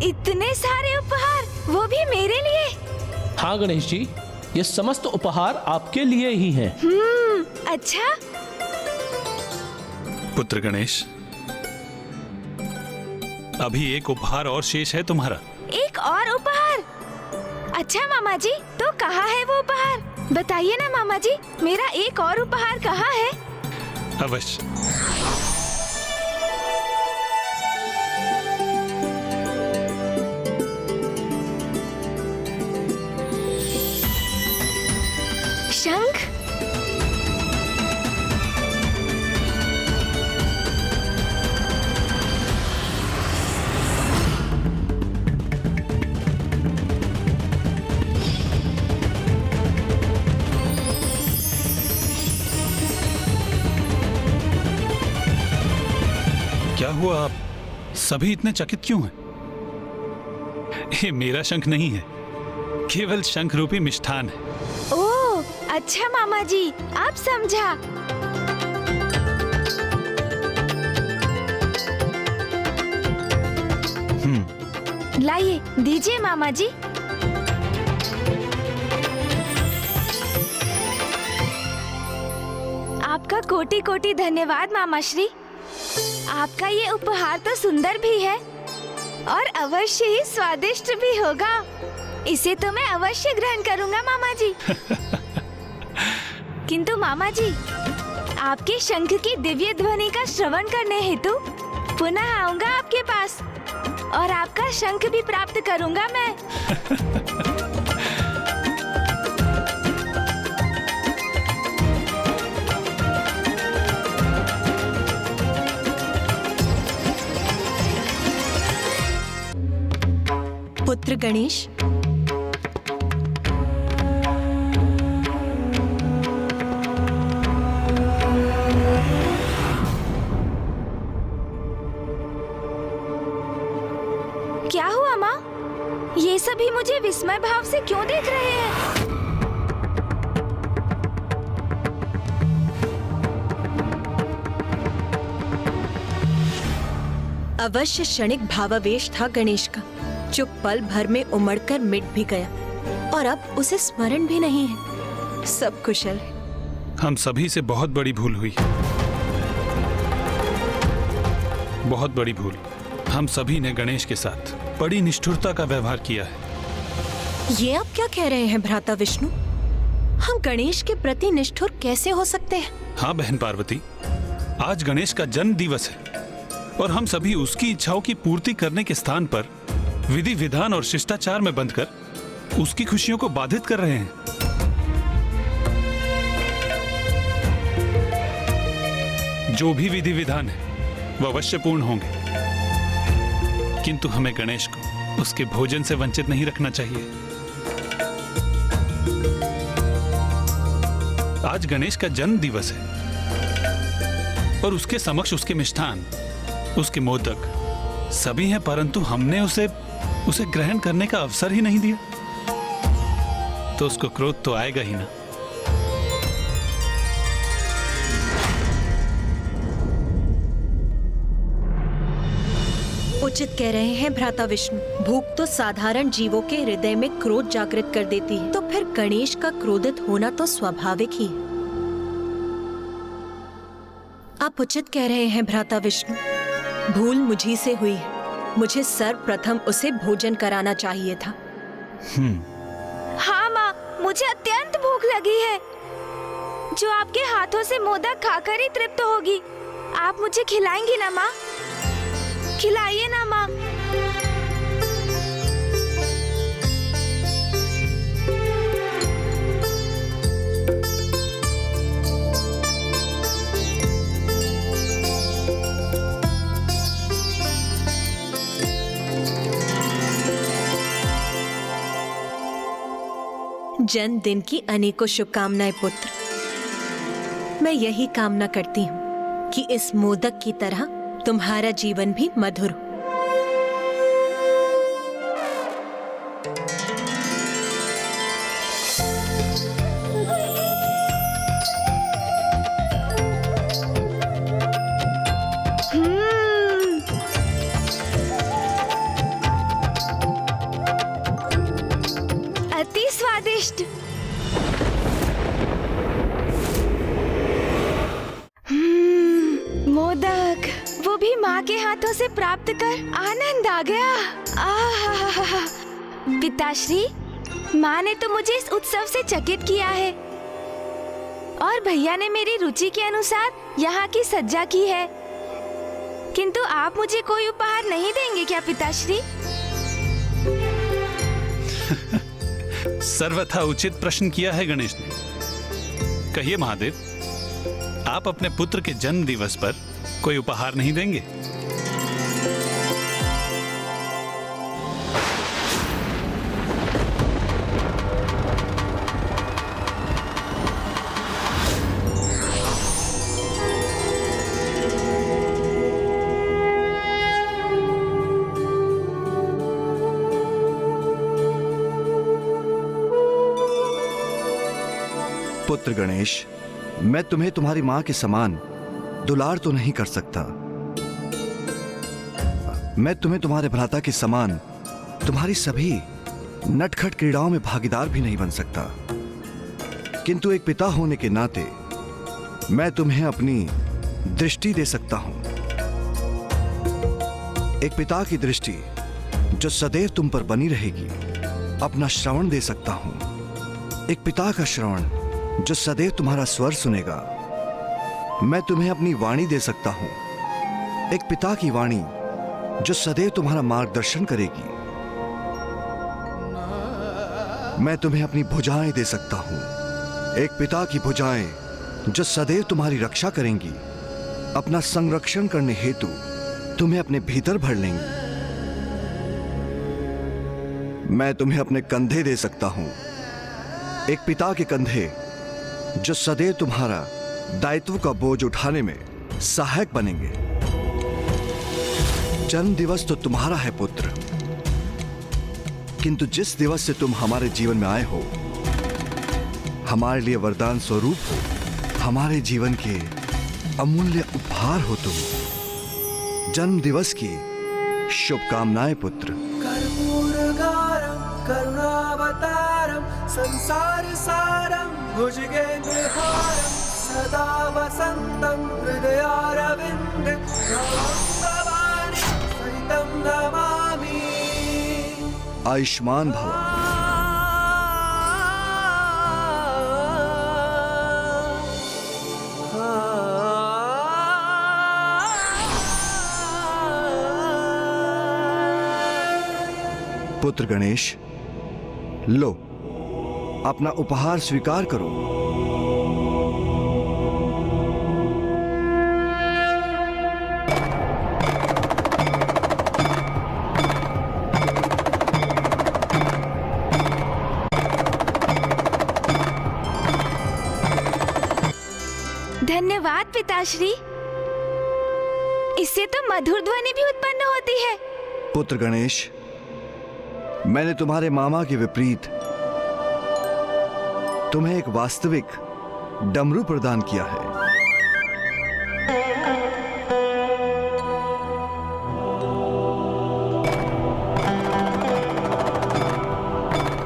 इतने सारे उपहार, वो भी मेरे लिए? हाँ गणेश जी, ये समस्त उपहार आपके लिए ही हैं। अच्छा। पुत्र गणेश, अभी एक उपहार और शेष है तुम्हारा। एक और उपहार? अच्छा मामा जी, तो कहाँ है वो उपहार? बताइए ना मामा जी, मेरा एक और उपहार कहाँ है? अवश्य। शंख। क्या हुआ, आप सभी इतने चकित क्यों हैं? ये मेरा शंख नहीं है, केवल शंख रूपी मिष्ठान है। ओह, अच्छा मामा जी, आप समझा। लाइए, दीजिए मामा जी। आपका कोटि कोटि धन्यवाद मामा श्री। आपका ये उपहार तो सुंदर भी है और अवश्य ही स्वादिष्ट भी होगा। इसे तो मैं अवश्य ग्रहण करूंगा मामा जी। किंतु मामा जी, आपके शंख की दिव्य ध्वनि का श्रवण करने हेतु पुनः आऊंगा आपके पास और आपका शंख भी प्राप्त करूंगा मैं। पुत्र गणेश, क्या हुआ माँ? ये सभी मुझे विस्मय भाव से क्यों देख रहे हैं? अवश्य क्षणिक भावावेश था गणेश का, जो पल भर में उमड़कर मिट भी गया और अब उसे स्मरण भी नहीं है। सब कुशल है। हम सभी से बहुत बड़ी भूल हुई, बहुत बड़ी भूल। हम सभी ने गणेश के साथ बड़ी निष्ठुरता का व्यवहार किया है। ये आप क्या कह रहे हैं भ्राता विष्णु? हम गणेश के प्रति निष्ठुर कैसे हो सकते हैं? हाँ बहन पार्वती, आज गणेश का जन्म दिवस है और हम सभी उसकी इच्छाओं की पूर्ति करने के स्थान पर विधि विधान और शिष्टाचार में बंधकर उसकी खुशियों को बाधित कर रहे हैं। जो भी विधि विधान है वह अवश्य पूर्ण होंगे, किंतु हमें गणेश को उसके भोजन से वंचित नहीं रखना चाहिए। आज गणेश का जन्म दिवस है और उसके समक्ष उसके मिष्ठान, उसके मोदक सभी हैं, परंतु हमने उसे ग्रहण करने का अवसर ही नहीं दिया, तो उसको क्रोध तो आएगा ही ना। उचित कह रहे हैं भ्राता विष्णु। भूख तो साधारण जीवों के हृदय में क्रोध जागृत कर देती है, तो फिर गणेश का क्रोधित होना तो स्वाभाविक ही है। आप उचित कह रहे हैं भ्राता विष्णु। भूल मुझी से हुई है। मुझे सर्वप्रथम उसे भोजन कराना चाहिए था। हाँ माँ, मुझे अत्यंत भूख लगी है, जो आपके हाथों से मोदक खाकर ही तृप्त होगी। आप मुझे खिलाएंगी ना माँ? खिलाइए ना माँ। जन्मदिन की अनेकों शुभकामनाएं पुत्र। मैं यही कामना करती हूँ कि इस मोदक की तरह तुम्हारा जीवन भी मधुर हो। माँ के हाथों से प्राप्त कर आनंद आ गया। आहा, पिताश्री, माँ ने तो मुझे इस उत्सव से चकित किया है और भैया ने मेरी रुचि के अनुसार यहाँ की सज्जा की है। किंतु आप मुझे कोई उपहार नहीं देंगे क्या पिताश्री? सर्वथा उचित प्रश्न किया है गणेश ने। कहिए महादेव, आप अपने पुत्र के जन्म दिवस पर कोई उपहार नहीं देंगे? पुत्र गणेश, मैं तुम्हें तुम्हारी मां के समान दुलार तो नहीं कर सकता। मैं तुम्हें तुम्हारे भ्राता के समान तुम्हारी सभी नटखट क्रीड़ाओं में भागीदार भी नहीं बन सकता। किंतु एक पिता होने के नाते मैं तुम्हें अपनी दृष्टि दे सकता हूं। एक पिता की दृष्टि जो सदैव तुम पर बनी रहेगी। अपना श्रवण दे सकता हूं। एक पिता का श्रवण जो सदैव तुम्हारा स्वर सुनेगा। मैं तुम्हें अपनी वाणी दे सकता हूं। एक पिता की वाणी जो सदैव तुम्हारा मार्गदर्शन करेगी। मैं तुम्हें अपनी भुजाएं दे सकता हूं। एक पिता की भुजाएं जो सदैव तुम्हारी रक्षा करेंगी, अपना संरक्षण करने हेतु तुम्हें अपने भीतर भर लेंगी। मैं तुम्हें अपने कंधे दे सकता हूं। एक पिता के कंधे जो सदैव तुम्हारा दायित्व का बोझ उठाने में सहायक बनेंगे। जन्म दिवस तो तुम्हारा है पुत्र, किंतु जिस दिवस से तुम हमारे जीवन में आए हो, हमारे लिए वरदान स्वरूप हो, हमारे जीवन के अमूल्य उपहार हो तुम। जन्म दिवस की शुभकामनाएं पुत्र। कर्पूरगारं करुणावतारं संसार सारं भुजगेन्द्रहारं सदा वसन्तं हृदयारविन्दे भवानी सहितं नमामि। आयुष्मान भव। पुत्र गणेश, लो, अपना उपहार स्वीकार करो। धन्यवाद पिताश्री। इससे तो मधुर ध्वनि भी उत्पन्न होती है। पुत्र गणेश, मैंने तुम्हारे मामा के विपरीत तुम्हें एक वास्तविक डमरू प्रदान किया है।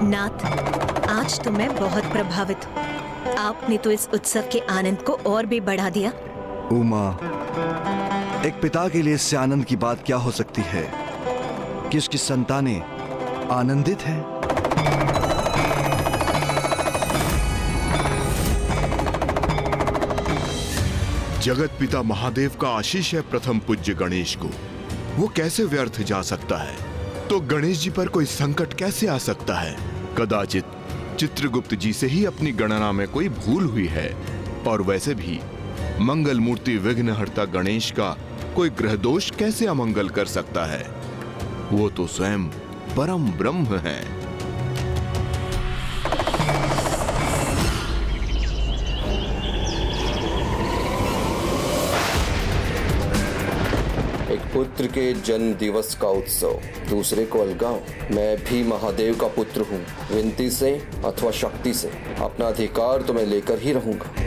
नाथ, आज तो मैं बहुत प्रभावित हूँ। आपने तो इस उत्सव के आनंद को और भी बढ़ा दिया। उमा, एक पिता के लिए इससे आनंद की बात क्या हो सकती है कि उसकी संतानें आनंदित है। जगत पिता महादेव का आशीष है प्रथम पूज्य गणेश को। वो कैसे व्यर्थ जा सकता है? तो गणेश जी पर कोई संकट कैसे आ सकता है? कदाचित चित्रगुप्त जी से ही अपनी गणना में कोई भूल हुई है। और वैसे भी मंगल मूर्ति विघ्नहर्ता गणेश का कोई ग्रह दोष कैसे अमंगल कर सकता है? वो तो स्वयं परम ब्रह्म है। एक पुत्र के जन्म दिवस का उत्सव दूसरे को अलगाओ। मैं भी महादेव का पुत्र हूँ। विनती से अथवा शक्ति से अपना अधिकार तो मैं लेकर ही रहूंगा।